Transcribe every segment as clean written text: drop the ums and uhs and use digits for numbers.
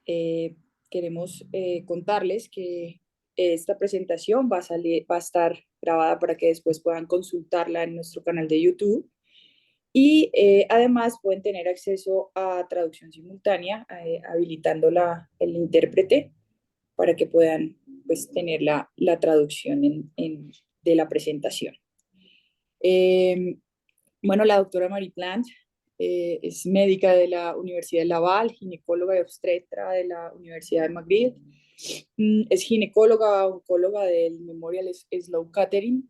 Eh, Queremos contarles que esta presentación va a estar grabada para que después puedan consultarla en nuestro canal de YouTube y además pueden tener acceso a traducción simultánea, habilitando el intérprete para que puedan pues, tener la traducción de la presentación. Eh, bueno, la doctora Marie Plante es médica de la Universidad de Laval, ginecóloga y obstetra de la Universidad de McGill. Es ginecóloga, oncóloga del Memorial Sloan Kettering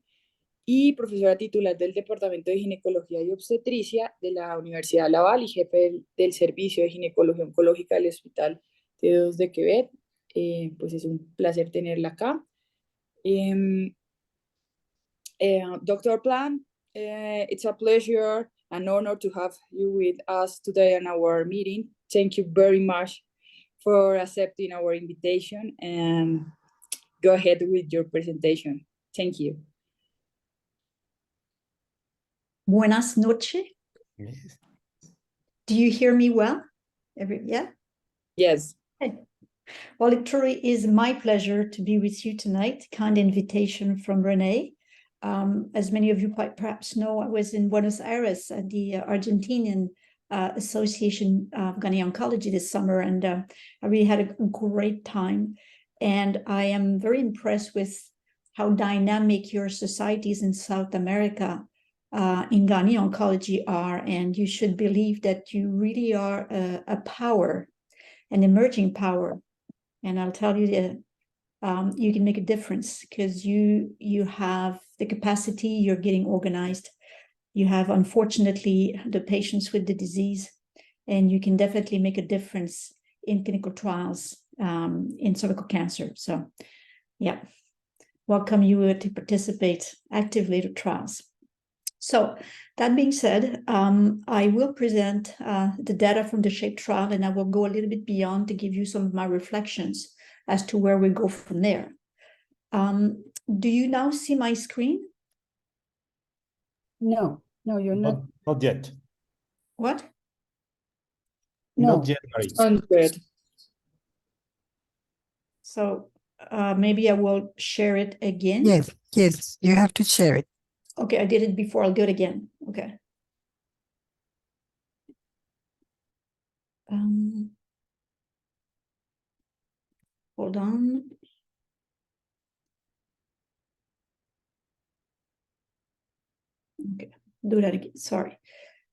y profesora titular del Departamento de Ginecología y Obstetricia de la Universidad de Laval y jefe del Servicio de Ginecología Oncológica del Hospital T2 de Quebec. Pues es un placer tenerla acá. Dr. Plan, it's a pleasure, an honor to have you with us today in our meeting. Thank you very much for accepting our invitation, and go ahead with your presentation. Thank you. Buenas noches. Yes. Do you hear me well? Yeah? Yes. Okay. Well, it truly is my pleasure to be with you tonight. Kind invitation from Renee. As many of you quite perhaps know, I was in Buenos Aires at the Argentinian Association of Gynae Oncology this summer, and I really had a great time. And I am very impressed with how dynamic your societies in South America in Gynae Oncology are, and you should believe that you really are a power, an emerging power. And I'll tell you that you can make a difference because you have the capacity, you're getting organized, you have, unfortunately, the patients with the disease, and you can definitely make a difference in clinical trials in cervical cancer. So, yeah, welcome you to participate actively to trials. So that being said, I will present the data from the SHAPE trial, and I will go a little bit beyond to give you some of my reflections as to where we go from there. Do you now see my screen? No, you're not. Not yet. What? No. Not yet, Marie. Good. So maybe I will share it again. Yes, you have to share it. Okay, I did it before, I'll do it again. Okay. Hold on. Okay, do that again. Sorry.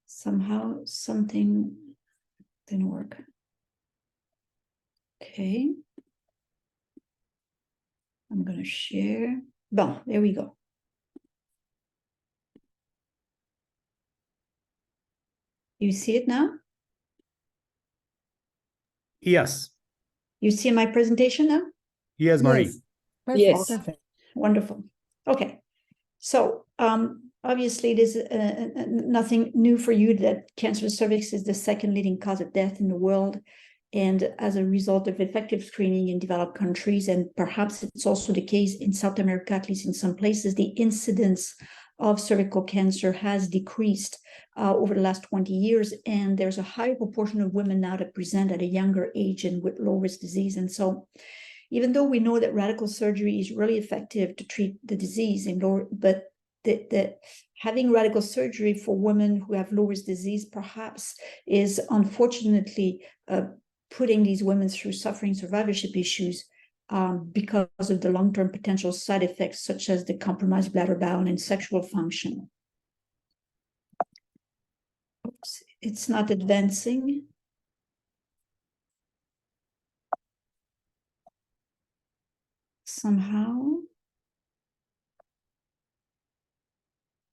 Somehow something didn't work. Okay. I'm going to share. Bon, there we go. You see it now? Yes. You see my presentation now? Yes, Marie. Yes. Perfect. Yes. Perfect. Wonderful. Okay. So obviously, there's nothing new for you that cancer of the cervix is the second leading cause of death in the world. And as a result of effective screening in developed countries, and perhaps it's also the case in South America, at least in some places, the incidence of cervical cancer has decreased over the last 20 years. And there's a higher proportion of women now that present at a younger age and with low-risk disease. And so even though we know that radical surgery is really effective to treat the disease, but having radical surgery for women who have low-risk disease perhaps is unfortunately putting these women through suffering survivorship issues because of the long-term potential side effects, such as the compromised bladder balance and sexual function. Oops, it's not advancing. Somehow.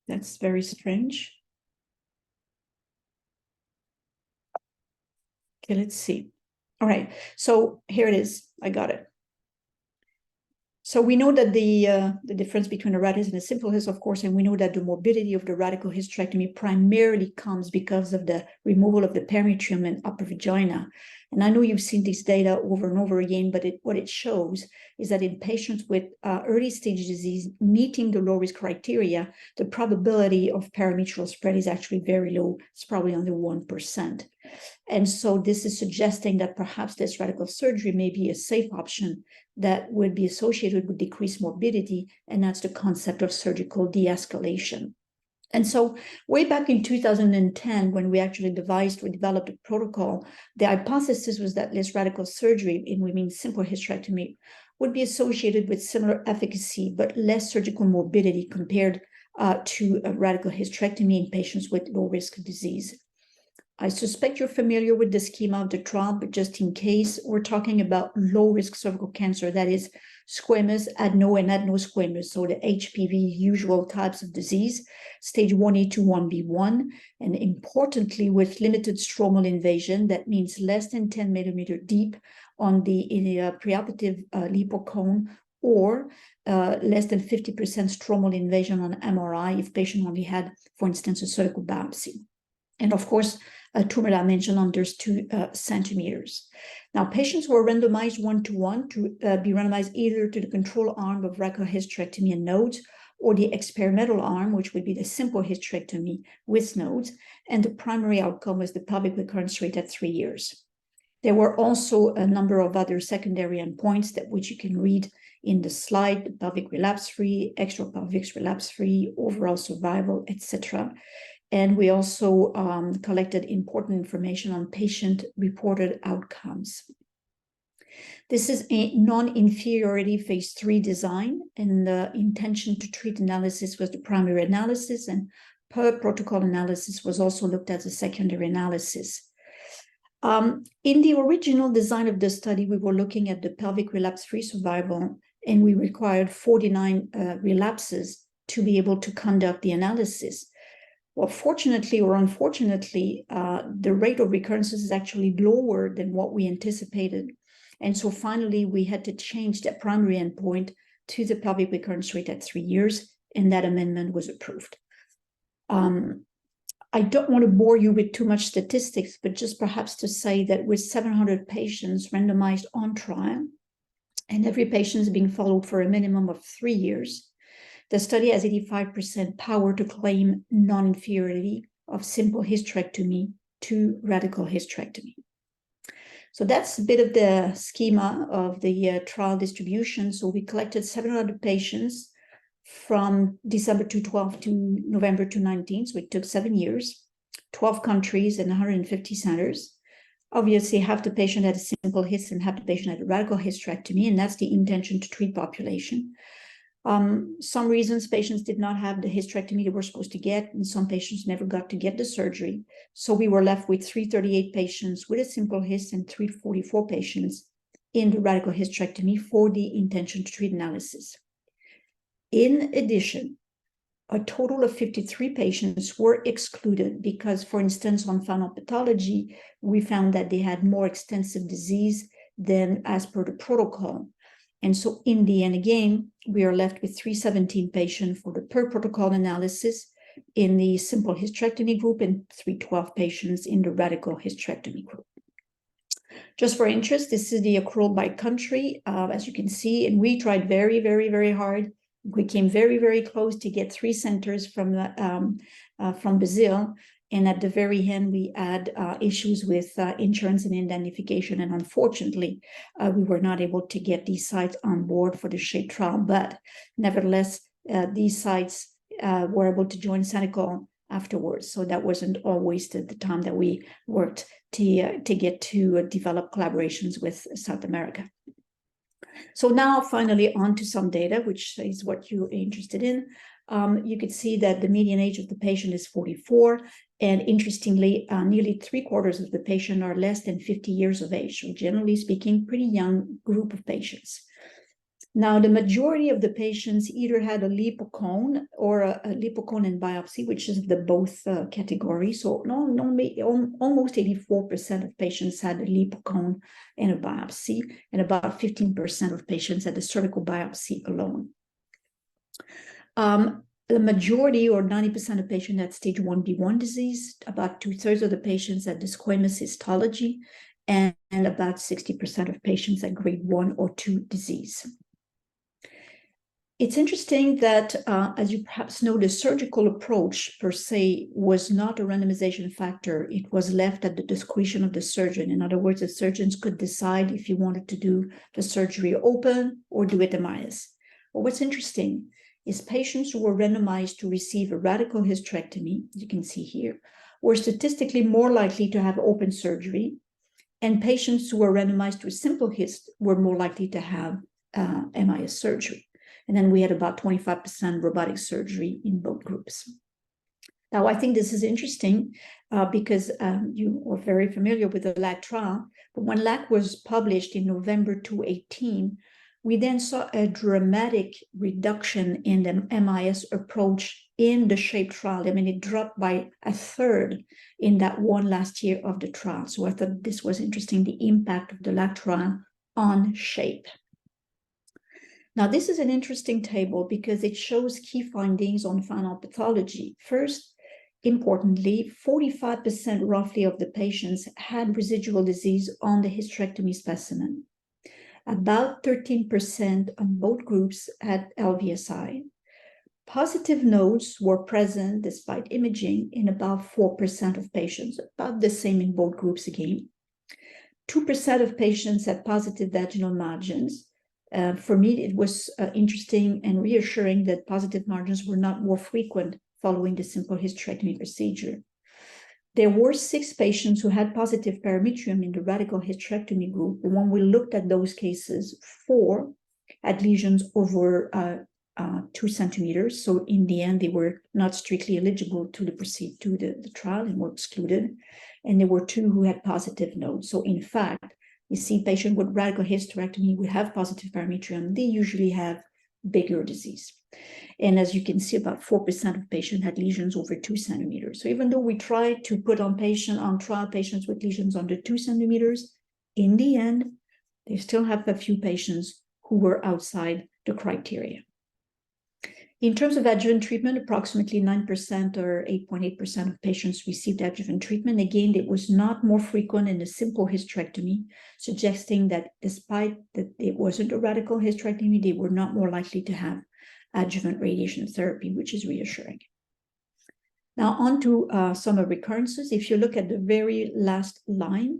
That's very strange. Okay, let's see. All right, so here it is. I got it. So we know that the difference between a radical and a simple hyst, of course, and we know that the morbidity of the radical hysterectomy primarily comes because of the removal of the perimetrium and upper vagina. And I know you've seen this data over and over again, but what it shows is that in patients with early stage disease meeting the low risk criteria, the probability of perimetral spread is actually very low. It's probably under 1%. And so this is suggesting that perhaps this radical surgery may be a safe option that would be associated with decreased morbidity, and that's the concept of surgical de-escalation. And so way back in 2010, when we actually developed a protocol, the hypothesis was that this radical surgery, and we mean simple hysterectomy, would be associated with similar efficacy, but less surgical morbidity compared to a radical hysterectomy in patients with low-risk disease. I suspect you're familiar with the schema of the trial, but just in case, we're talking about low-risk cervical cancer, that is squamous, adeno, and adenosquamous, so the HPV usual types of disease, stage 1A to 1B1, and importantly, with limited stromal invasion, that means less than 10 millimeter deep on the preoperative lipocone, or less than 50% stromal invasion on MRI if patient only had, for instance, a cervical biopsy. And of course, a tumor dimension under 2 centimeters. Now, patients were randomized 1-to-1 to be randomized either to the control arm of radical hysterectomy and nodes, or the experimental arm, which would be the simple hysterectomy with nodes. And the primary outcome was the pelvic recurrence rate at 3 years. There were also a number of other secondary endpoints that which you can read in the slide: pelvic relapse-free, extrapelvic relapse-free, overall survival, etc. And we also collected important information on patient-reported outcomes. This is a non-inferiority phase 3 design, and the intention to treat analysis was the primary analysis, and per protocol analysis was also looked at as a secondary analysis. In the original design of the study, we were looking at the pelvic relapse-free survival, and we required 49 relapses to be able to conduct the analysis. Well, fortunately or unfortunately, the rate of recurrences is actually lower than what we anticipated. And so finally, we had to change that primary endpoint to the pelvic recurrence rate at 3 years, and that amendment was approved. I don't want to bore you with too much statistics, but just perhaps to say that with 700 patients randomized on trial, and every patient is being followed for a minimum of 3 years, the study has 85% power to claim non-inferiority of simple hysterectomy to radical hysterectomy. So that's a bit of the schema of the trial distribution. So we collected 700 patients from December 2012 to November 2019. So it took 7 years, 12 countries and 150 centers. Obviously, half the patient had a simple hyst and half the patient had a radical hysterectomy, and that's the intention to treat population. Some reasons patients did not have the hysterectomy they were supposed to get, and some patients never got to get the surgery. So we were left with 338 patients with a simple hyst and 344 patients in the radical hysterectomy for the intention to treat analysis. In addition, a total of 53 patients were excluded because, for instance, on final pathology, we found that they had more extensive disease than as per the protocol. And so in the end, again, we are left with 317 patients for the per protocol analysis in the simple hysterectomy group and 312 patients in the radical hysterectomy group. Just for interest, this is the accrual by country, as you can see, and we tried very, very, very hard. We came very, very close to get 3 centers from Brazil. And at the very end, we had issues with insurance and indemnification. And unfortunately, we were not able to get these sites on board for the SHAPE trial. But nevertheless, these sites were able to join Senegal afterwards. So that wasn't all wasted, the time that we worked to get to develop collaborations with South America. So now finally on to some data, which is what you're interested in. You could see that the median age of the patient is 44. And interestingly, nearly 3/4 of the patient are less than 50 years of age. So generally speaking, pretty young group of patients. Now, the majority of the patients either had a lipocone or a lipocone and biopsy, which is the both category. So almost 84% of patients had a lipocone and a biopsy, and about 15% of patients had a cervical biopsy alone. The majority, or 90% of patients, had stage 1B1 disease. About 2/3 of the patients had the squamous histology, and about 60% of patients had grade 1 or 2 disease. It's interesting that, as you perhaps know, the surgical approach per se was not a randomization factor. It was left at the discretion of the surgeon. In other words, the surgeons could decide if you wanted to do the surgery open or do it MIS. But what's interesting is patients who were randomized to receive a radical hysterectomy, you can see here, were statistically more likely to have open surgery, and patients who were randomized to a simple hyst were more likely to have MIS surgery. And then we had about 25% robotic surgery in both groups. Now, I think this is interesting because you are very familiar with the LAC trial, but when LAC was published in November 2018, we then saw a dramatic reduction in the MIS approach in the SHAPE trial. I mean, it dropped by a third in that one last year of the trial. So I thought this was interesting, the impact of the LAC trial on SHAPE. Now, this is an interesting table because it shows key findings on final pathology. First, importantly, 45% roughly of the patients had residual disease on the hysterectomy specimen. About 13% on both groups had LVSI. Positive nodes were present despite imaging in about 4% of patients, about the same in both groups again. 2% of patients had positive vaginal margins. For me, it was interesting and reassuring that positive margins were not more frequent following the simple hysterectomy procedure. There were 6 patients who had positive parametrium in the radical hysterectomy group. And when we looked at those cases, 4 had lesions over 2 centimeters. So in the end, they were not strictly eligible to the trial and were excluded. And there were 2 who had positive nodes. So in fact, you see patients with radical hysterectomy would have positive parametrium. They usually have bigger disease. And as you can see, about 4% of patients had lesions over 2 centimeters. So even though we tried to put on trial patients with lesions under 2 centimeters, in the end, they still have a few patients who were outside the criteria. In terms of adjuvant treatment, approximately 9% or 8.8% of patients received adjuvant treatment. Again, it was not more frequent in a simple hysterectomy, suggesting that despite that it wasn't a radical hysterectomy, they were not more likely to have adjuvant radiation therapy, which is reassuring. Now on to some of recurrences. If you look at the very last line,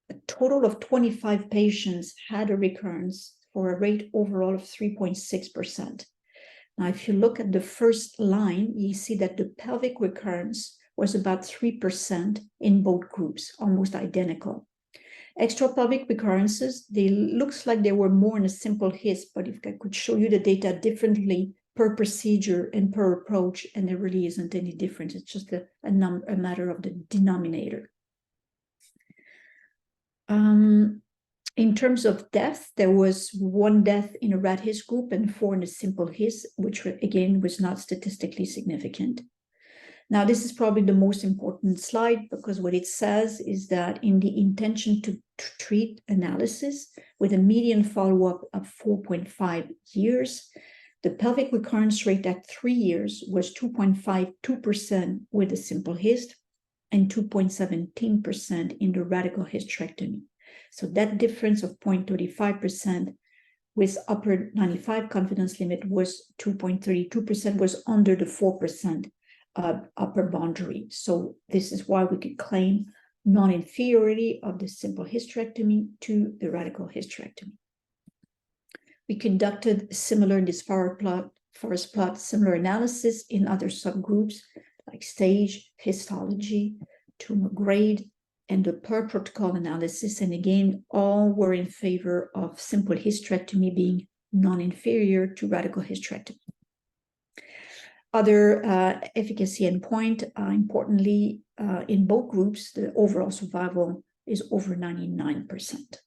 a total of 25 patients had a recurrence for a rate overall of 3.6%. Now, if you look at the first line, you see that the pelvic recurrence was about 3% in both groups, almost identical. Extrapelvic recurrences, looks like they were more in a simple hyst, but if I could show you the data differently per procedure and per approach, and there really isn't any difference. It's just a matter of the denominator. In terms of death, there was 1 death in a rad hyst group and 4 in a simple hyst, which again was not statistically significant. Now, this is probably the most important slide because what it says is that in the intention to treat analysis with a median follow-up of 4.5 years, the pelvic recurrence rate at 3 years was 2.52% with a simple hyst and 2.17% in the radical hysterectomy. So that difference of 0.35% with upper 95 confidence limit was 2.32%, was under the 4% upper boundary. So this is why we could claim non-inferiority of the simple hysterectomy to the radical hysterectomy. We conducted similar in this forest plot, similar analysis in other subgroups like stage, histology, tumor grade, and the per protocol analysis. And again, all were in favor of simple hysterectomy being non-inferior to radical hysterectomy. Other efficacy endpoint, importantly, in both groups, the overall survival is over 99%.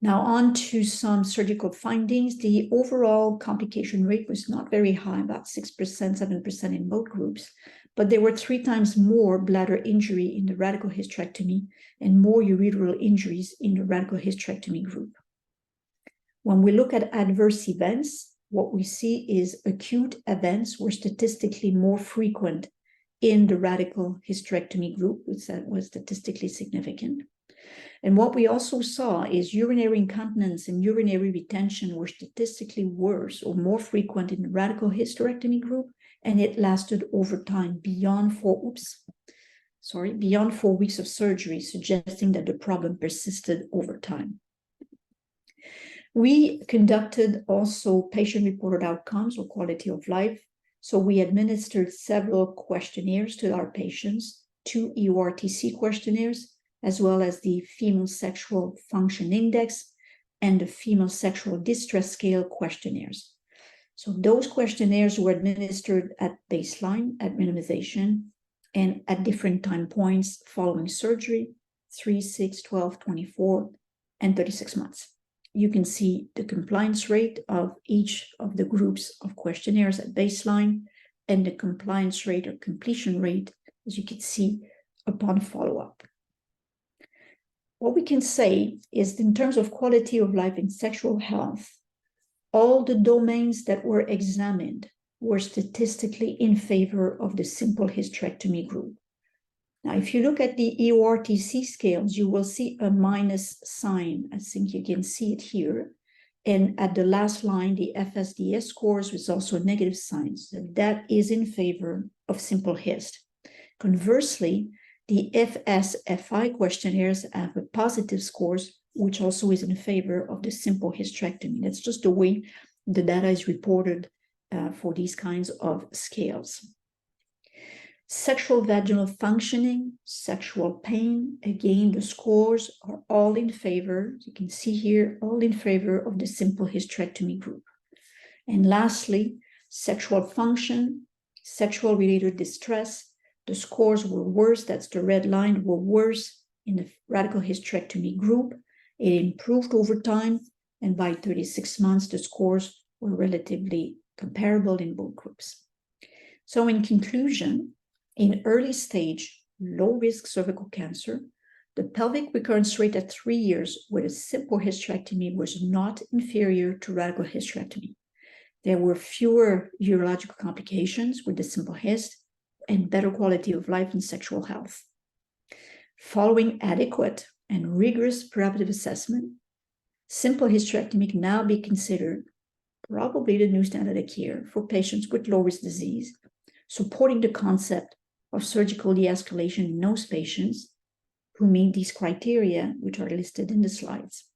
Now on to some surgical findings. The overall complication rate was not very high, about 6%, 7% in both groups, but there were 3 times more bladder injury in the radical hysterectomy and more ureteral injuries in the radical hysterectomy group. When we look at adverse events, what we see is acute events were statistically more frequent in the radical hysterectomy group, which was statistically significant. And what we also saw is urinary incontinence and urinary retention were statistically worse or more frequent in the radical hysterectomy group, and it lasted over time beyond 4 weeks of surgery, suggesting that the problem persisted over time. We conducted also patient-reported outcomes or quality of life. So we administered several questionnaires to our patients, 2 EORTC questionnaires, as well as the Female Sexual Function Index and the Female Sexual Distress Scale questionnaires. So those questionnaires were administered at baseline, at minimization, and at different time points following surgery, 3, 6, 12, 24, and 36 months. You can see the compliance rate of each of the groups of questionnaires at baseline and the compliance rate or completion rate, as you can see, upon follow-up. What we can say is in terms of quality of life and sexual health, all the domains that were examined were statistically in favor of the simple hysterectomy group. Now, if you look at the EORTC scales, you will see a minus sign. I think you can see it here. And at the last line, the FSDS scores was also a negative sign. So that is in favor of simple hyst. Conversely, the FSFI questionnaires have a positive scores, which also is in favor of the simple hysterectomy. That's just the way the data is reported for these kinds of scales. Sexual vaginal functioning, sexual pain, again, the scores are all in favor, you can see here, all in favor of the simple hysterectomy group. And lastly, sexual function, sexual related distress, the scores were worse, that's the red line, were worse in the radical hysterectomy group. It improved over time, and by 36 months, the scores were relatively comparable in both groups. So in conclusion, in early stage, low-risk cervical cancer, the pelvic recurrence rate at 3 years with a simple hysterectomy was not inferior to radical hysterectomy. There were fewer urological complications with the simple hyst and better quality of life and sexual health. Following adequate and rigorous preoperative assessment, simple hysterectomy can now be considered probably the new standard of care for patients with low-risk disease, supporting the concept of surgical de-escalation in those patients who meet these criteria, which are listed in the slides.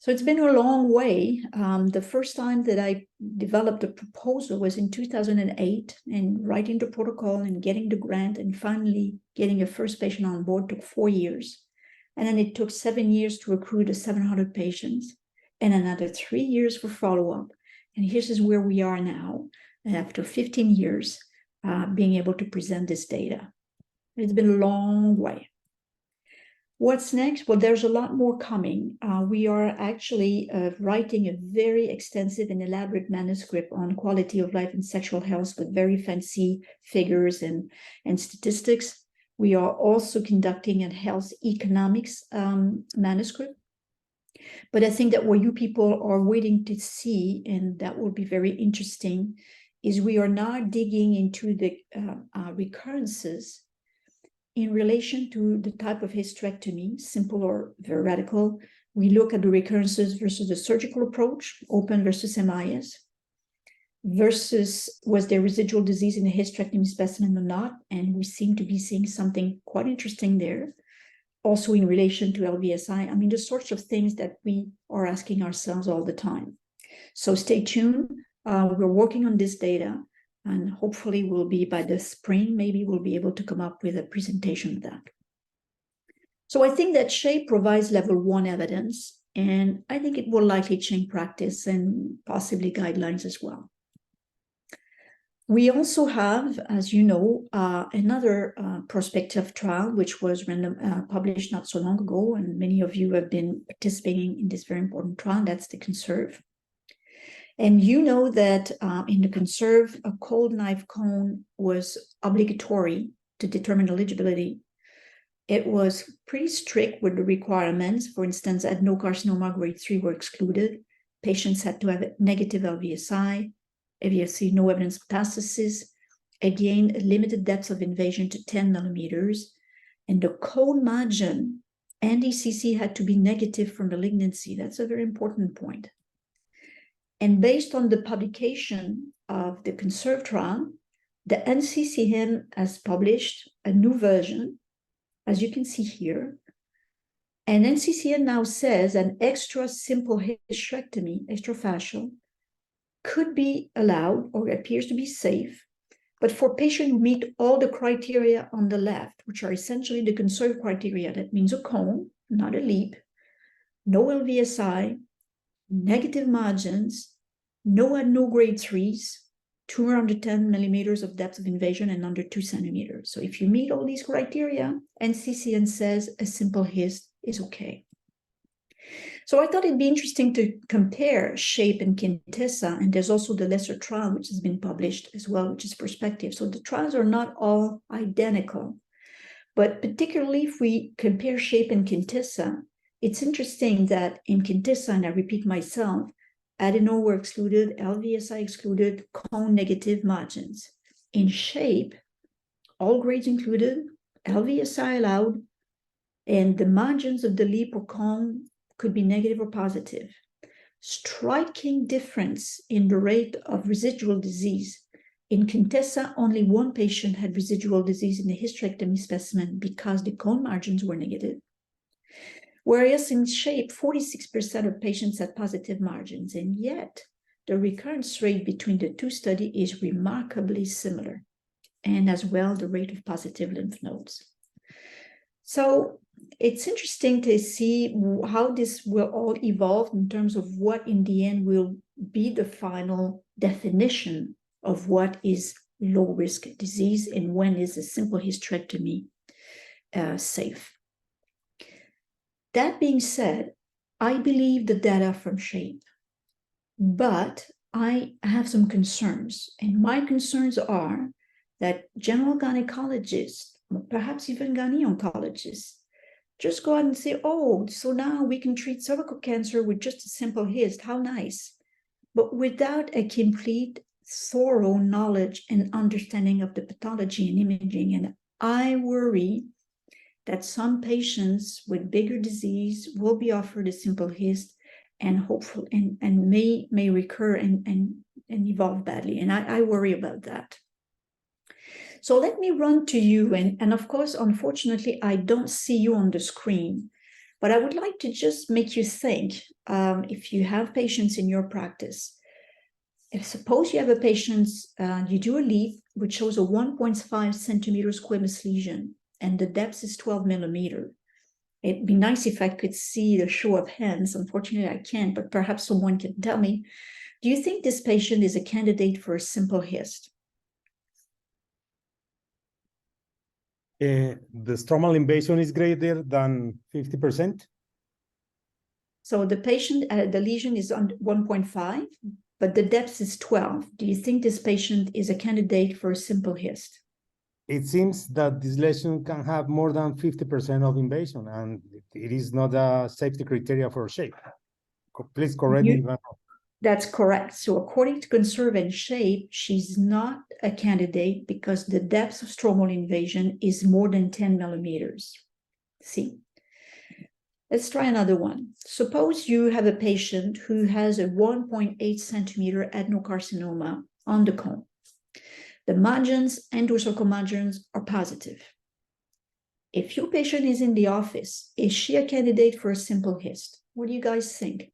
So it's been a long way. The first time that I developed a proposal was in 2008, and writing the protocol and getting the grant and finally getting a first patient on board took 4 years. And then it took 7 years to recruit the 700 patients and another 3 years for follow-up. And here's where we are now, after 15 years, being able to present this data. It's been a long way. What's next? Well, there's a lot more coming. We are actually writing a very extensive and elaborate manuscript on quality of life and sexual health with very fancy figures and statistics. We are also conducting a health economics manuscript. But I think that what you people are waiting to see, and that will be very interesting, is we are now digging into the recurrences in relation to the type of hysterectomy, simple or very radical. We look at the recurrences versus the surgical approach, open versus MIS, versus was there residual disease in the hysterectomy specimen or not, and we seem to be seeing something quite interesting there. Also in relation to LVSI, I mean, the sorts of things that we are asking ourselves all the time. So stay tuned. We're working on this data, and hopefully we'll be by the spring, maybe we'll be able to come up with a presentation of that. So I think that SHAPE provides level 1 evidence, and I think it will likely change practice and possibly guidelines as well. We also have, as you know, another prospective trial, which was published not so long ago, and many of you have been participating in this very important trial, that's the CONSERVE. And you know that in the CONSERVE, a cold knife cone was obligatory to determine eligibility. It was pretty strict with the requirements. For instance, adenocarcinoma grade 3 were excluded. Patients had to have negative LVSI, no evidence of metastasis. Again, a limited depth of invasion to 10 millimeters. and the cone margin and ECC had to be negative for malignancy. That's a very important point. And based on the publication of the CONSERVE trial, the NCCN has published a new version, as you can see here. And NCCN now says an extra simple hysterectomy, extrafascial, could be allowed or appears to be safe, but for patients who meet all the criteria on the left, which are essentially the CONSERVE criteria, that means a cone, not a leap, no LVSI, negative margins, no grade 3s, 210 millimeters of depth of invasion and under 2 centimeters. So if you meet all these criteria, NCCN says a simple hyst is okay. So I thought it'd be interesting to compare SHAPE and Quintessa, and there's also the lesser trial, which has been published as well, which is Perspective. So the trials are not all identical, but particularly if we compare SHAPE and Quintessa, it's interesting that in Quintessa, and I repeat myself, adeno were excluded, LVSI excluded, cone negative margins. In SHAPE, all grades included, LVSI allowed, and the margins of the leap or cone could be negative or positive. Striking difference in the rate of residual disease. In Quintessa, only one patient had residual disease in the hysterectomy specimen because the cone margins were negative. Whereas in SHAPE, 46% of patients had positive margins, and yet the recurrence rate between the two studies is remarkably similar, and as well the rate of positive lymph nodes. So it's interesting to see how this will all evolve in terms of what in the end will be the final definition of what is low-risk disease and when is a simple hysterectomy safe. That being said, I believe the data from SHAPE, but I have some concerns, and my concerns are that general gynecologists, perhaps even gynae oncologists, just go out and say, oh, so now we can treat cervical cancer with just a simple hyst, how nice, but without a complete, thorough knowledge and understanding of the pathology and imaging. And I worry that some patients with bigger disease will be offered a simple hyst and hopeful and may recur and evolve badly. And I worry about that. So let me run to you, and of course, unfortunately, I don't see you on the screen, but I would like to just make you think, if you have patients in your practice, if suppose you have a patient, you do a leap, which shows a 1.5 centimeter squamous lesion, and the depth is 12 millimeter. It'd be nice if I could see the show of hands. Unfortunately, I can't, but perhaps someone can tell me. Do you think this patient is a candidate for a simple hyst? The stromal invasion is greater than 50%. So the patient, the lesion is on 1.5, but the depth is 12. Do you think this patient is a candidate for a simple hyst? It seems that this lesion can have more than 50% of invasion, and it is not a safety criteria for SHAPE. Please correct me if I'm wrong. That's correct. So according to CONSERVE and SHAPE, she's not a candidate because the depth of stromal invasion is more than 10 millimeters. See, let's try another one. Suppose you have a patient who has a 1.8 centimeter adenocarcinoma on the cone. The margins and dorsal margins are positive. If your patient is in the office, is she a candidate for a simple hyst? What do you guys think?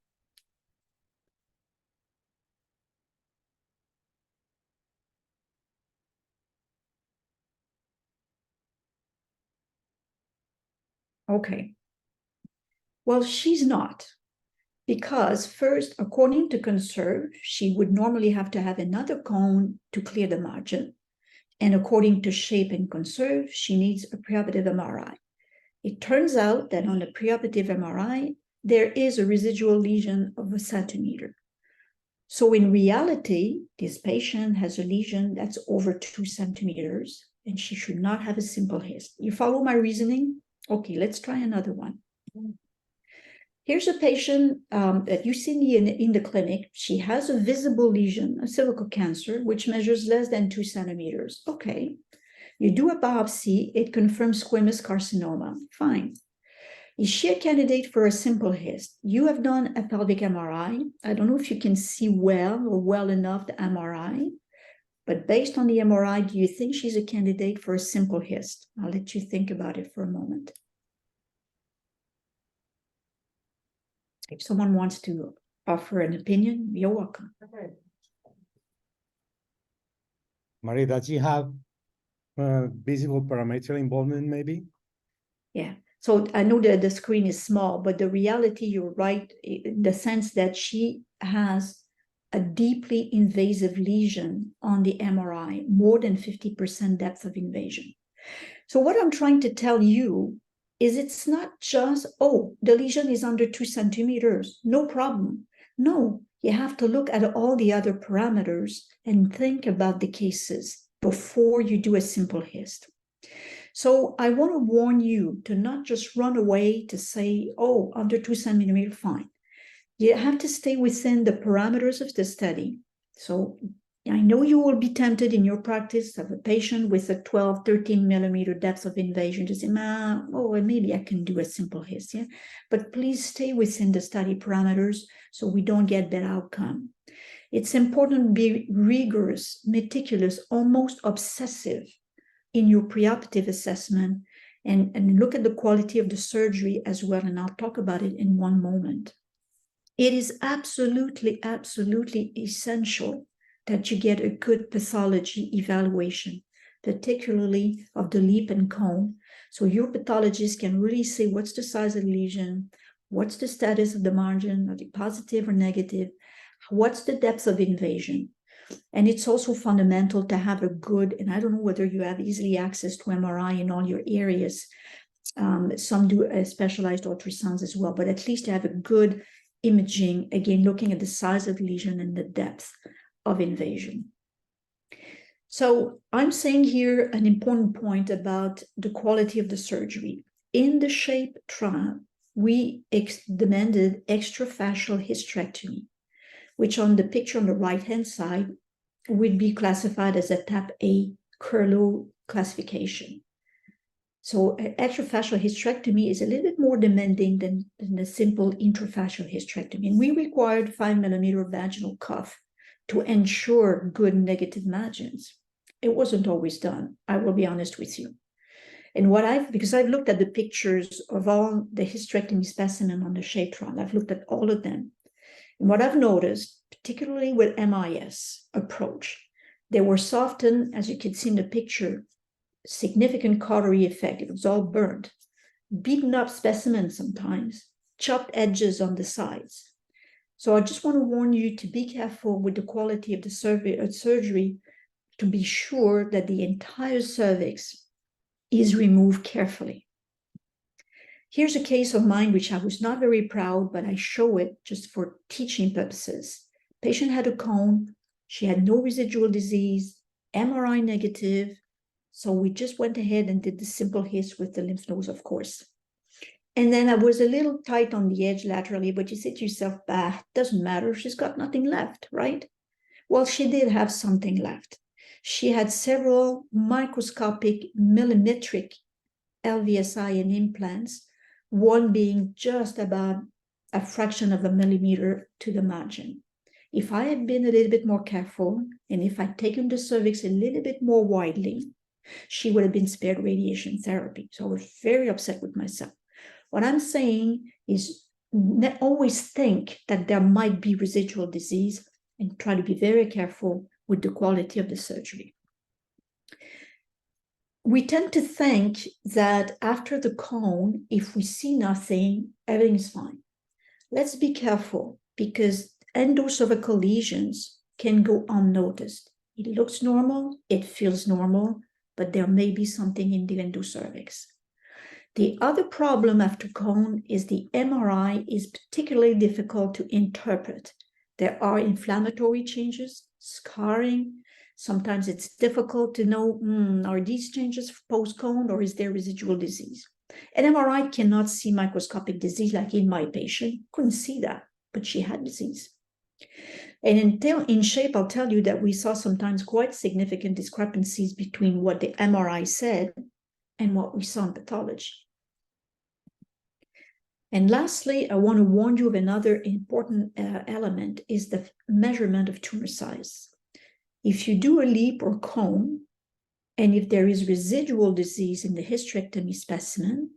Okay. Well, she's not, because first, according to CONSERVE, she would normally have to have another cone to clear the margin. And according to SHAPE and CONSERVE, she needs a preoperative MRI. It turns out that on the preoperative MRI, there is a residual lesion of a centimeter. So in reality, this patient has a lesion that's over 2 centimeters, and she should not have a simple hyst. You follow my reasoning? Okay, let's try another one. Here's a patient that you see in the clinic. She has a visible lesion, a cervical cancer, which measures less than 2 centimeters. Okay. You do a biopsy, it confirms squamous carcinoma. Fine. Is she a candidate for a simple hyst? You have done a pelvic MRI. I don't know if you can see well or well enough the MRI, but based on the MRI, do you think she's a candidate for a simple hyst? I'll let you think about it for a moment. If someone wants to offer an opinion, you're welcome. Maria, does she have visible parametrial involvement maybe? Yeah. So I know that the screen is small, but the reality, you're right, in the sense that she has a deeply invasive lesion on the MRI, more than 50% depth of invasion. So what I'm trying to tell you is it's not just, oh, the lesion is under 2 centimeters, no problem. No, you have to look at all the other parameters and think about the cases before you do a simple hyst. So I want to warn you to not just run away to say, oh, under 2 centimeters, fine. You have to stay within the parameters of the study. So I know you will be tempted in your practice of a patient with a 12, 13 millimeter depth of invasion to say, oh, maybe I can do a simple hyst, yeah? But please stay within the study parameters so we don't get that outcome. It's important to be rigorous, meticulous, almost obsessive in your preoperative assessment and look at the quality of the surgery as well. And I'll talk about it in one moment. It is absolutely, absolutely essential that you get a good pathology evaluation, particularly of the lip and cone. So your pathologist can really say what's the size of the lesion, what's the status of the margin, are they positive or negative, what's the depth of invasion. And it's also fundamental to have a good, and I don't know whether you have easily access to MRI in all your areas. Some do specialized ultrasounds as well, but at least to have a good imaging, again, looking at the size of the lesion and the depth of invasion. So I'm saying here an important point about the quality of the surgery. In the SHAPE trial, we demanded extrafascial hysterectomy, which on the picture on the right-hand side would be classified as a type A Curlow classification. So extrafascial hysterectomy is a little bit more demanding than the simple intrafascial hysterectomy. And we required 5 millimeter vaginal cuff to ensure good negative margins. It wasn't always done, I will be honest with you. And because I've looked at the pictures of all the hysterectomy specimen on the SHAPE trial, I've looked at all of them. And what I've noticed, particularly with MIS approach, there were often, as you can see in the picture, significant cautery effect. It was all burnt, beaten up specimens sometimes, chopped edges on the sides. So I just want to warn you to be careful with the quality of the surgery, to be sure that the entire cervix is removed carefully. Here's a case of mine, which I was not very proud, but I show it just for teaching purposes. Patient had a cone, she had no residual disease, MRI negative, so we just went ahead and did the simple hyst with the lymph nodes, of course. And then I was a little tight on the edge laterally, but you say to yourself, doesn't matter, she's got nothing left, right? Well, she did have something left. She had several microscopic millimetric LVSI and implants, one being just about a fraction of a millimeter to the margin. If I had been a little bit more careful, and if I'd taken the cervix a little bit more widely, she would have been spared radiation therapy. So I was very upset with myself. What I'm saying is always think that there might be residual disease and try to be very careful with the quality of the surgery. We tend to think that after the cone, if we see nothing, everything is fine. Let's be careful, because endocervical lesions can go unnoticed. It looks normal, it feels normal, but there may be something in the endocervix. The other problem after cone is the MRI is particularly difficult to interpret. There are inflammatory changes, scarring. Sometimes it's difficult to know, are these changes post-cone or is there residual disease? An MRI cannot see microscopic disease like in my patient. Couldn't see that, but she had disease. And in shape, I'll tell you that we saw sometimes quite significant discrepancies between what the MRI said and what we saw in pathology. And lastly, I want to warn you of another important element is the measurement of tumor size. If you do a leap or cone, and if there is residual disease in the hysterectomy specimen,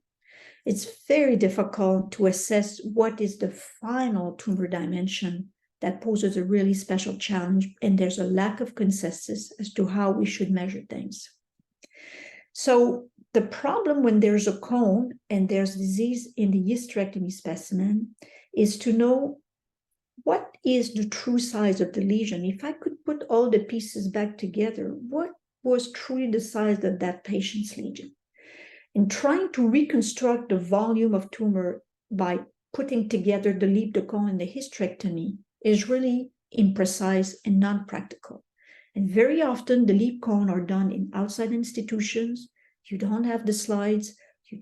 it's very difficult to assess what is the final tumor dimension. That poses a really special challenge, and there's a lack of consensus as to how we should measure things. So the problem when there's a cone and there's disease in the hysterectomy specimen is to know what is the true size of the lesion. If I could put all the pieces back together, what was truly the size of that patient's lesion? And trying to reconstruct the volume of tumor by putting together the leap, the cone, and the hysterectomy is really imprecise and non-practical. And very often the leap cone are done in outside institutions. You don't have the slides, you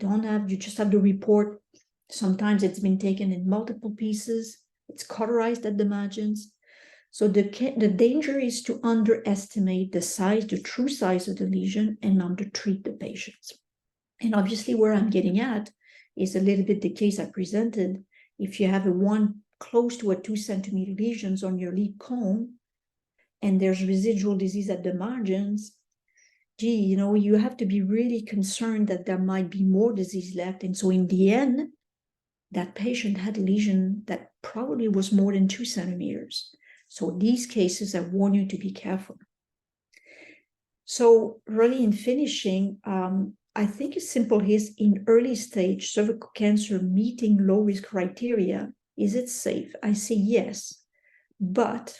just have the report. Sometimes it's been taken in multiple pieces. It's cauterized at the margins. So the danger is to underestimate the size, the true size of the lesion, and undertreat the patients. And obviously where I'm getting at is a little bit the case I presented. If you have close to a 2 centimeter lesions on your lead cone, and there's residual disease at the margins, you have to be really concerned that there might be more disease left. And so in the end, that patient had a lesion that probably was more than 2 centimeters. So in these cases, I warn you to be careful. So really in finishing, I think it's simple is in early stage cervical cancer meeting low risk criteria, is it safe? I say yes, but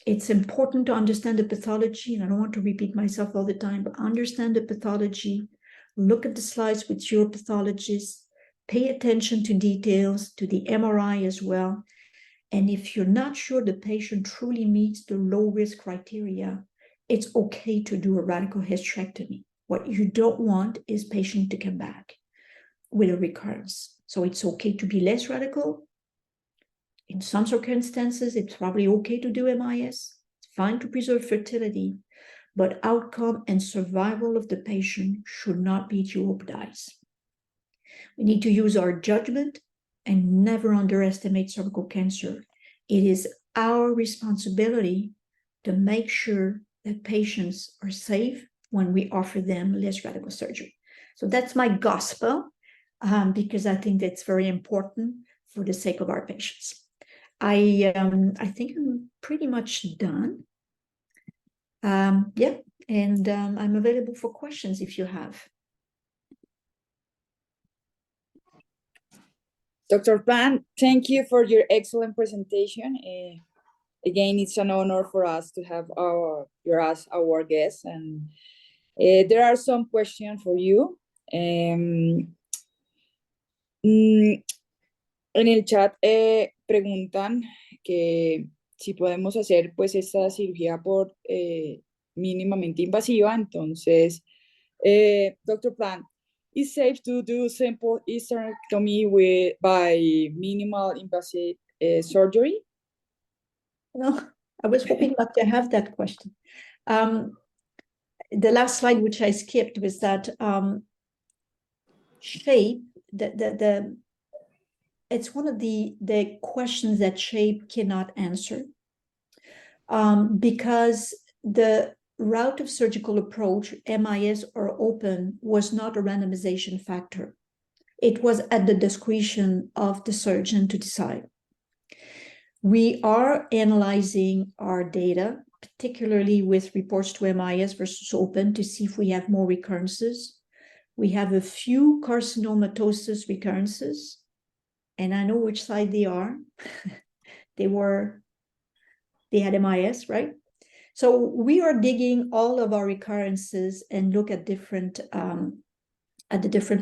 it's important to understand the pathology, and I don't want to repeat myself all the time, but understand the pathology, look at the slides with your pathologist, pay attention to details, to the MRI as well. And if you're not sure the patient truly meets the low risk criteria, it's okay to do a radical hysterectomy. What you don't want is patient to come back with a recurrence. So it's okay to be less radical. In some circumstances, it's probably okay to do MIS. It's fine to preserve fertility, but outcome and survival of the patient should not be jeopardized. We need to use our judgment and never underestimate cervical cancer. It is our responsibility to make sure that patients are safe when we offer them less radical surgery. So that's my gospel, because I think that's very important for the sake of our patients. I think I'm pretty much done. I'm available for questions if you have. Dr. Plante, thank you for your excellent presentation. Again, it's an honor for us to have our guest, and there are some questions for you. En el chat preguntan que si podemos hacer pues esta cirugía por mínimamente invasiva. Entonces, Dr. Plante, is safe to do simple hysterectomy by minimal invasive surgery? No, I was hoping not to have that question. The last slide, which I skipped, was that shape, it's one of the questions that shape cannot answer, because the route of surgical approach, MIS or open, was not a randomization factor. It was at the discretion of the surgeon to decide. We are analyzing our data, particularly with reports to MIS versus open, to see if we have more recurrences. We have a few carcinomatosis recurrences, and I know which side they are. They had MIS, right? So we are digging all of our recurrences and look at the different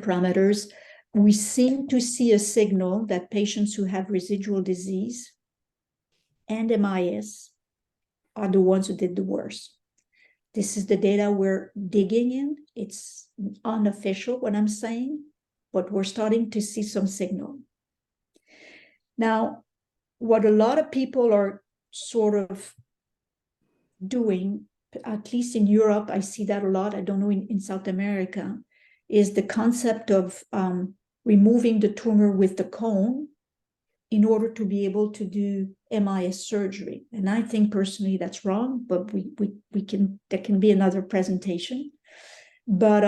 parameters. We seem to see a signal that patients who have residual disease and MIS are the ones who did the worst. This is the data we're digging in. It's unofficial what I'm saying, but we're starting to see some signal. Now, what a lot of people are sort of doing, at least in Europe, I see that a lot, I don't know in South America, is the concept of removing the tumor with the cone in order to be able to do MIS surgery. And I think personally that's wrong, but there can be another presentation. But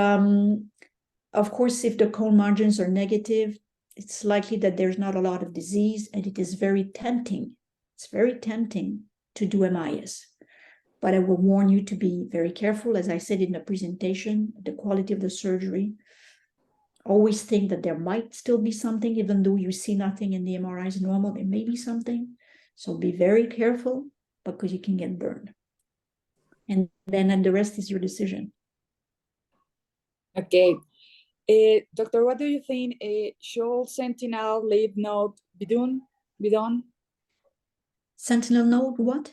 of course, if the cone margins are negative, it's likely that there's not a lot of disease, and it is very tempting. It's very tempting to do MIS. But I will warn you to be very careful. As I said in the presentation, the quality of the surgery. Always think that there might still be something, even though you see nothing in the MRI is normal, there may be something. So be very careful, because you can get burned. And then the rest is your decision. Okay. Doctor, what do you think? Should sentinel lymph node be done? Sentinel node, what?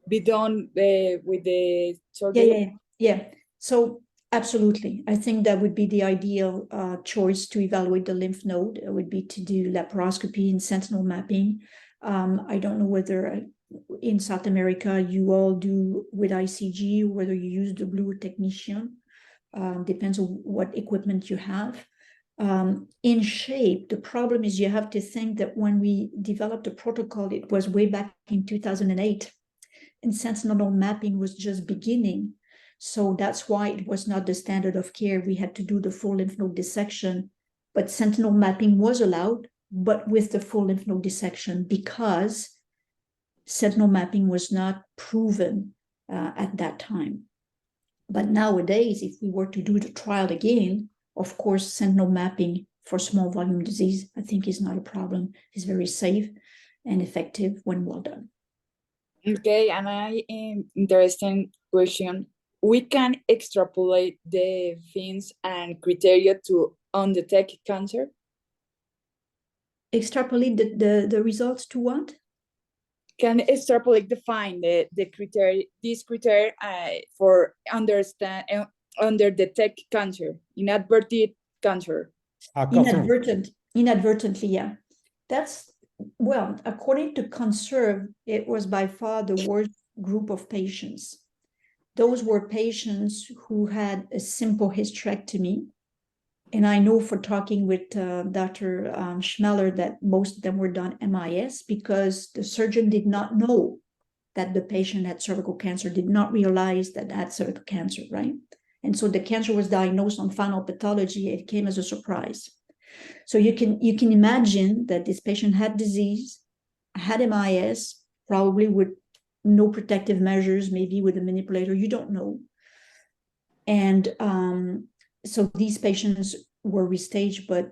Be done with the surgery? Yeah. So absolutely. I think that would be the ideal choice to evaluate the lymph node. It would be to do laparoscopy and sentinel mapping. I don't know whether in South America you all do with ICG, whether you use the blue technician. Depends on what equipment you have. In shape, the problem is you have to think that when we developed the protocol, it was way back in 2008, and sentinel mapping was just beginning. So that's why it was not the standard of care. We had to do the full lymph node dissection, but sentinel mapping was allowed, but with the full lymph node dissection, because sentinel mapping was not proven at that time. But nowadays, if we were to do the trial again, of course, sentinel mapping for small volume disease, I think is not a problem. It's very safe and effective when well done. Okay, and interesting question. We can extrapolate the things and criteria to undetected cancer? Extrapolate the results to what? Can extrapolate define the criteria, these criteria for underdetect cancer, inadvertent cancer? Inadvertently, yeah. That's, well, according to Conserve, it was by far the worst group of patients. Those were patients who had a simple hysterectomy. And I know for talking with Dr. Schmeller that most of them were done MIS, because the surgeon did not know that the patient had cervical cancer, did not realize that had cervical cancer, right? And so the cancer was diagnosed on final pathology. It came as a surprise. So you can imagine that this patient had disease, had MIS, probably with no protective measures, maybe with a manipulator, you don't know. And so these patients were restaged, but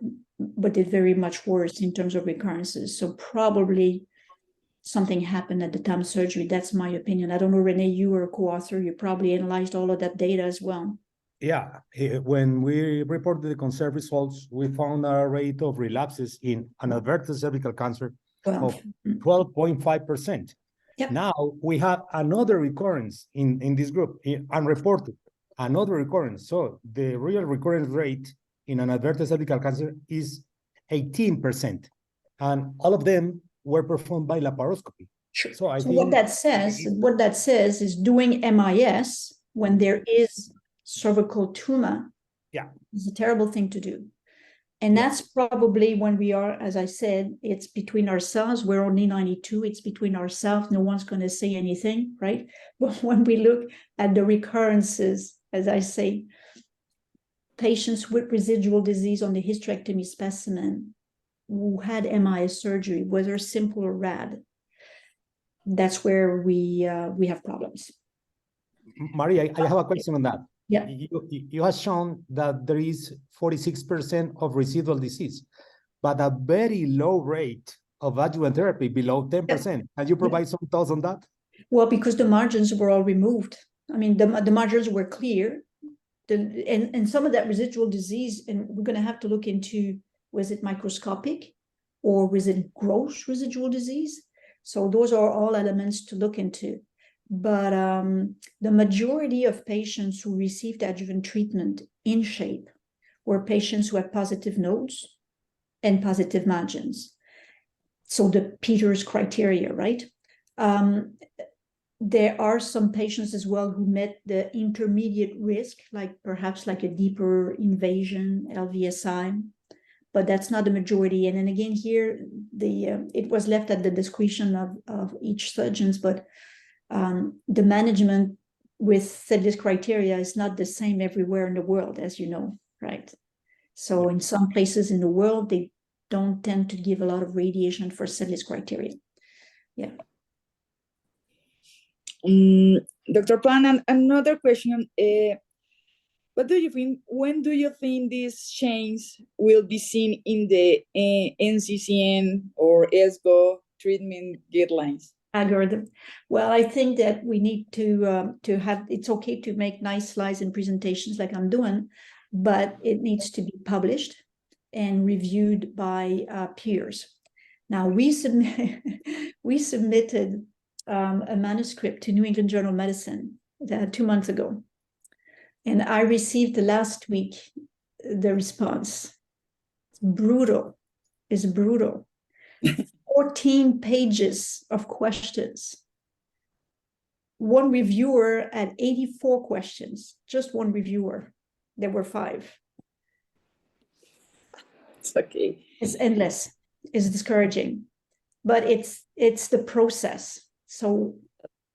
did very much worse in terms of recurrences. So probably something happened at the time of surgery. That's my opinion. I don't know, Renee, you were a co-author. You probably analyzed all of that data as well. Yeah, when we reported the Conserve results, we found a rate of relapses in inadvertent cervical cancer of 12.5%. Yep. Now we have another recurrence in this group, unreported, another recurrence. So the real recurrence rate in inadvertent cervical cancer is 18%. And all of them were performed by laparoscopy. Sure. So I think what that says is doing MIS when there is cervical tumor, yeah, is a terrible thing to do. And that's probably when we are, as I said, it's between ourselves. We're only 92. It's between ourselves. No one's going to say anything, right? But when we look at the recurrences, as I say, patients with residual disease on the hysterectomy specimen who had MIS surgery, whether simple or rad, that's where we have problems. Maria, I have a question on that. Yeah. You have shown that there is 46% of residual disease, but a very low rate of adjuvant therapy, below 10%. Yeah. Can you provide some thoughts on that? Well, because the margins were all removed. I mean, the margins were clear. And some of that residual disease, and we're going to have to look into, was it microscopic or was it gross residual disease? So those are all elements to look into. But the majority of patients who received adjuvant treatment in shape were patients who had positive nodes and positive margins. So the Peters criteria, right? There are some patients as well who met the intermediate risk, like perhaps like a deeper invasion, LVSI, but that's not the majority. And then again here, it was left at the discretion of each surgeons, but the management with set criteria is not the same everywhere in the world, as you know, right? So in some places in the world, they don't tend to give a lot of radiation for set criteria. Yeah. Dr. Pan, another question. What do you think? When do you think these changes will be seen in the NCCN or ESGO treatment guidelines? Algorithm. Well, I think that we need to have. It's okay to make nice slides and presentations like I'm doing, but it needs to be published and reviewed by peers. Now we submitted a manuscript to New England Journal of Medicine 2 months ago, and I received last week the response. It's brutal. It's brutal. 14 pages of questions. One reviewer had 84 questions, just one reviewer. There were 5. It's okay. It's endless. It's discouraging, but it's the process. So,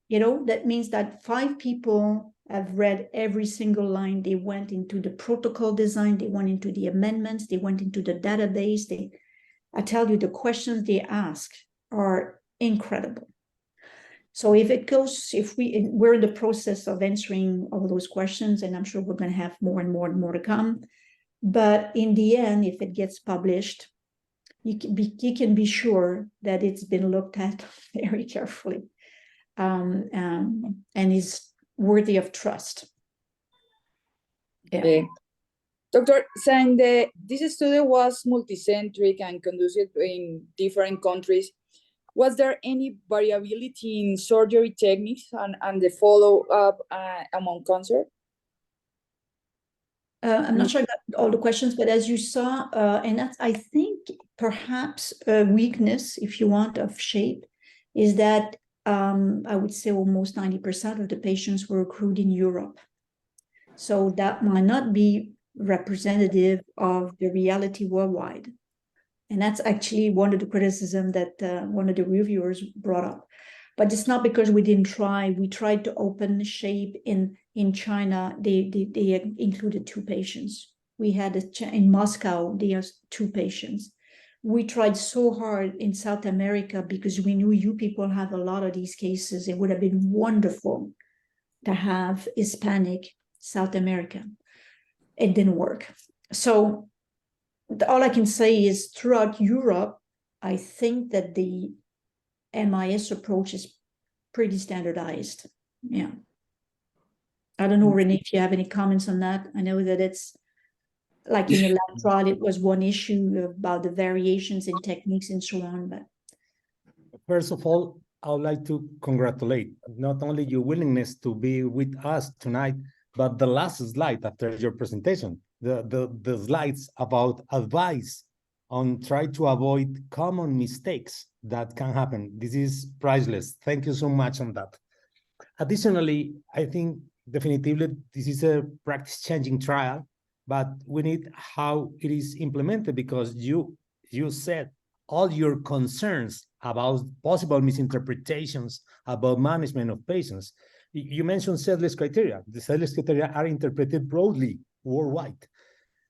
that means that 5 people have read every single line. They went into the protocol design. They went into the amendments. They went into the database. I tell you, the questions they ask are incredible. So if we're in the process of answering all those questions, and I'm sure we're going to have more and more and more to come. But in the end, if it gets published, you can be sure that it's been looked at very carefully, and is worthy of trust. Yeah. Dr. Sande, this study was multicentric and conducted in different countries. Was there any variability in surgery techniques and the follow-up among cancer? I'm not sure I got all the questions, but as you saw, and that's, I think, perhaps a weakness, if you want, of SHAPE, is that I would say almost 90% of the patients were accrued in Europe. So that might not be representative of the reality worldwide. And that's actually one of the criticisms that one of the reviewers brought up. But it's not because we didn't try. We tried to open SHAPE in China. They included 2 patients. We had in Moscow, there's 2 patients. We tried so hard in South America because we knew you people have a lot of these cases. It would have been wonderful to have Hispanic South America. It didn't work. So all I can say is throughout Europe, I think that the MIS approach is pretty standardized. Yeah. I don't know, Renee, if you have any comments on that. I know that it's like in the lab trial, it was one issue about the variations in techniques and so on. But first of all, I would like to congratulate not only your willingness to be with us tonight, but the last slide after your presentation, the slides about advice on try to avoid common mistakes that can happen. This is priceless. Thank you so much on that. Additionally, I think definitively this is a practice-changing trial, but we need how it is implemented, because you said all your concerns about possible misinterpretations about management of patients. You mentioned setless criteria. The setless criteria are interpreted broadly worldwide.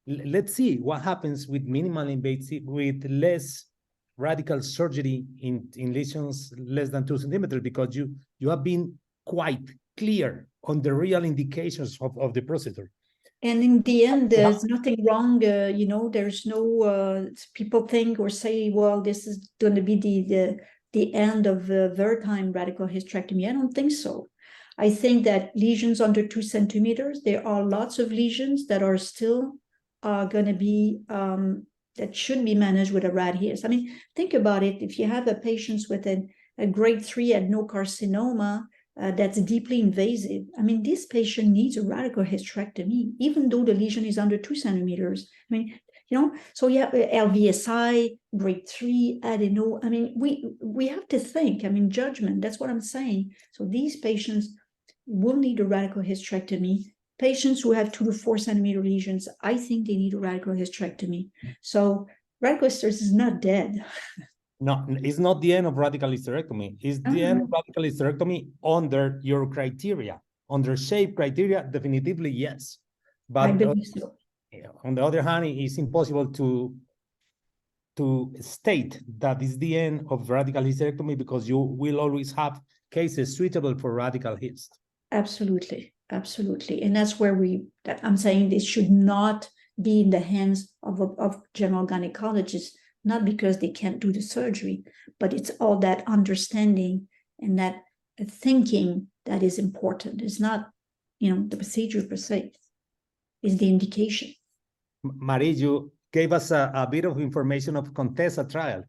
Let's see what happens with minimal invasive, with less radical surgery in lesions less than 2 centimeters, because you have been quite clear on the real indications of the procedure. And in the end, there's nothing wrong. There's no people think or say, well, this is going to be the end of Wertheim radical hysterectomy. I don't think so. I think that lesions under 2 centimeters, there are lots of lesions that are still going to be that should be managed with a rad his. I mean, think about it. If you have a patient with a grade 3 adenocarcinoma that's deeply invasive, I mean, this patient needs a radical hysterectomy, even though the lesion is under 2 centimeters. I mean, So yeah, LVSI, grade 3, adeno. I mean, we have to think, I mean, judgment, that's what I'm saying. So these patients will need a radical hysterectomy. Patients who have 2 to 4 centimeter lesions, I think they need a radical hysterectomy. So radical hysterectomy is not dead. No, it's not the end of radical hysterectomy. It's the end of radical hysterectomy under your criteria. Under shape criteria, definitively yes. I But believe so. on the other hand, it's impossible to state that is the end of radical hysterectomy because you will always have cases suitable for radical hyst. Absolutely, absolutely. And that's where I'm saying this should not be in the hands of general gynecologists, not because they can't do the surgery, but it's all that understanding and that thinking that is important. It's not, the procedure per se, is the indication. Marie, you gave us a bit of information of Contessa trial.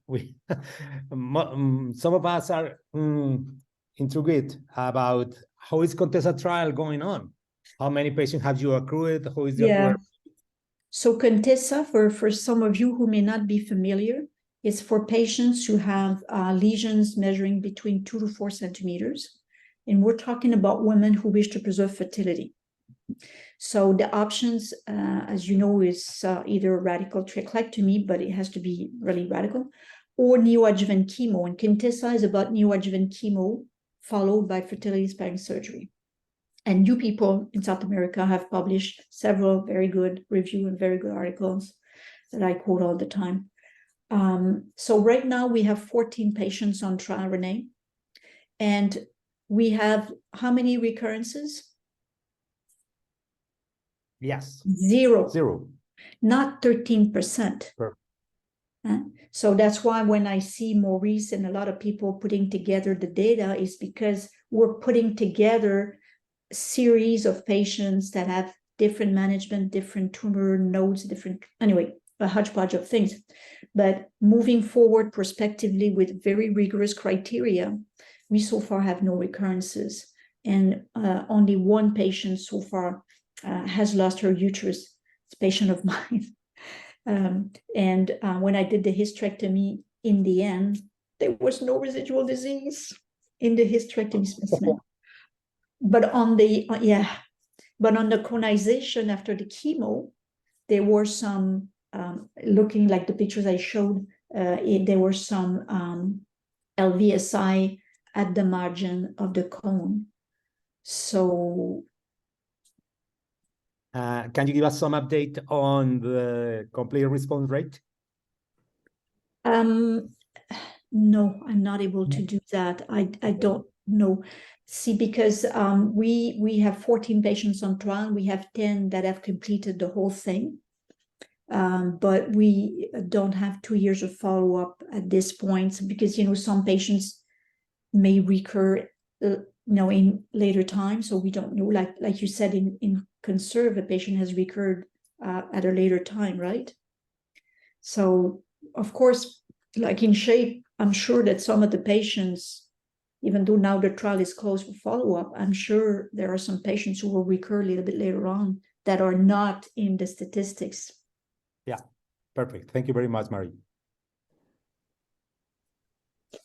Some of us are intrigued about how is Contessa trial going on? How many patients have you accrued? How is the accrual? So Contessa, for some of you who may not be familiar, is for patients who have lesions measuring between 2 to 4 centimeters. And we're talking about women who wish to preserve fertility. So the options, as you know, is either radical trichlectomy, but it has to be really radical, or neoadjuvant chemo. And Contessa is about neoadjuvant chemo followed by fertility-sparing surgery. And you people in South America have published several very good review and very good articles that I quote all the time. So right now we have 14 patients on trial, Renee. And we have how many recurrences? Yes. Zero. Not 13%. Sure. So that's why when I see Maurice and a lot of people putting together the data is because we're putting together a series of patients that have different management, different tumor nodes, anyway, a hodgepodge of things. But moving forward prospectively with very rigorous criteria, we so far have no recurrences. And only one patient so far has lost her uterus. It's a patient of mine. When I did the hysterectomy in the end, there was no residual disease in the hysterectomy specimen. But on the conization after the chemo, there were some, looking like the pictures I showed, there were some LVSI at the margin of the cone. So can you give us some update on the complete response rate? No, I'm not able to do that. I don't know. See, because we have 14 patients on trial. We have 10 that have completed the whole thing. But we don't have 2 years of follow-up at this point because, some patients may recur, in later time. So we don't know, like you said, in conserve, a patient has recurred at a later time, right? So, of course, like in shape, I'm sure that some of the patients, even though now the trial is closed for follow-up, I'm sure there are some patients who will recur a little bit later on that are not in the statistics. Yeah, perfect. Thank you very much, Marie.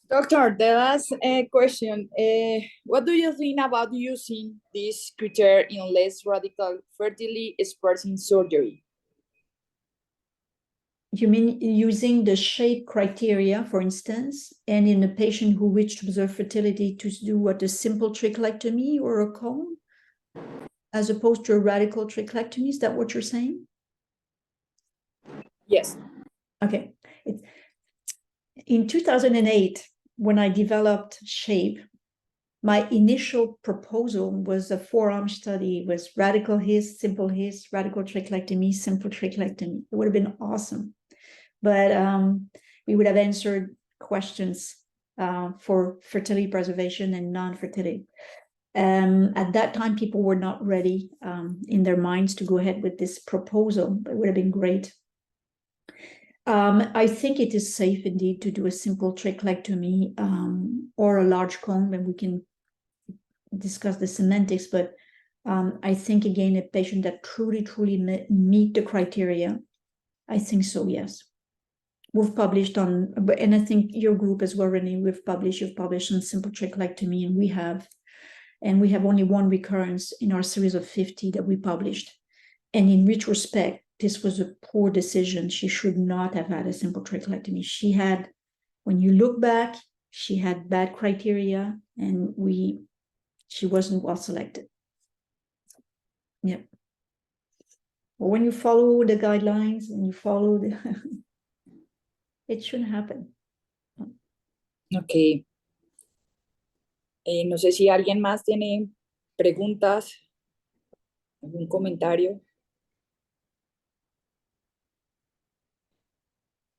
Doctor, the last question. What do you think about using this criteria in less radical fertility sparing surgery? You mean using the shape criteria, for instance, and in a patient who wishes to preserve fertility to do what, a simple trichlectomy or a cone, as opposed to a radical trichlectomy? Is that what you're saying? Yes. Okay. In 2008, when I developed shape, my initial proposal was a 4-arm study. It was radical hyst, simple hyst, radical trichlectomy, simple trichlectomy. It would have been awesome. But we would have answered questions for fertility preservation and non-fertility. At that time, people were not ready in their minds to go ahead with this proposal. It would have been great. I think it is safe indeed to do a simple trichlectomy or a large cone, and we can discuss the semantics, but I think again, a patient that truly meet the criteria I think so, yes. We've published on, and I think your group as well, Renee, you've published on simple trachelectomy, and we have only one recurrence in our series of 50 that we published. And in retrospect, this was a poor decision. She should not have had a simple trachelectomy. She had, when you look back, she had bad criteria, and she wasn't well selected. Yep. But when you follow the guidelines and you follow the, it shouldn't happen. Ok. No sé si alguien más tiene preguntas, algún comentario.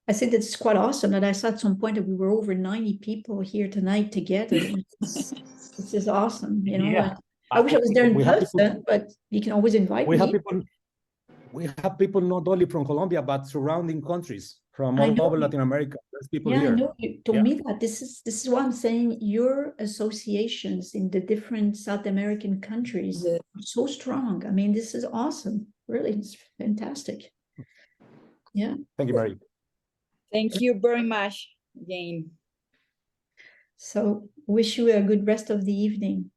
I think that's quite awesome that I saw at some point that we were over 90 people here tonight together. This is awesome, you know. Yeah. I wish I was there in We have person, people- but you can always invite We me. have people not only from Colombia, but surrounding countries from I all know over you- Latin America. There's people Yeah, I here. know you told Yeah. me that. This is why I'm saying your associations in the different South American countries Yeah. are so strong. I mean, this is awesome. Really, it's fantastic. Yeah. Thank you, Mary. Thank you very much, Jane. So wish you a good rest of the evening.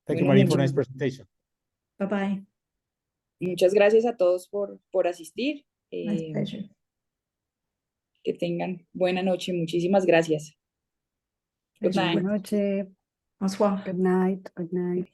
Thank you, Bueno, Marie, for nice presentation. Bye bye. muchas gracias a todos por asistir. My pleasure. Que tengan buena noche. Muchísimas gracias. Good night. Buenas noches. Bonsoir. Good night. Good night.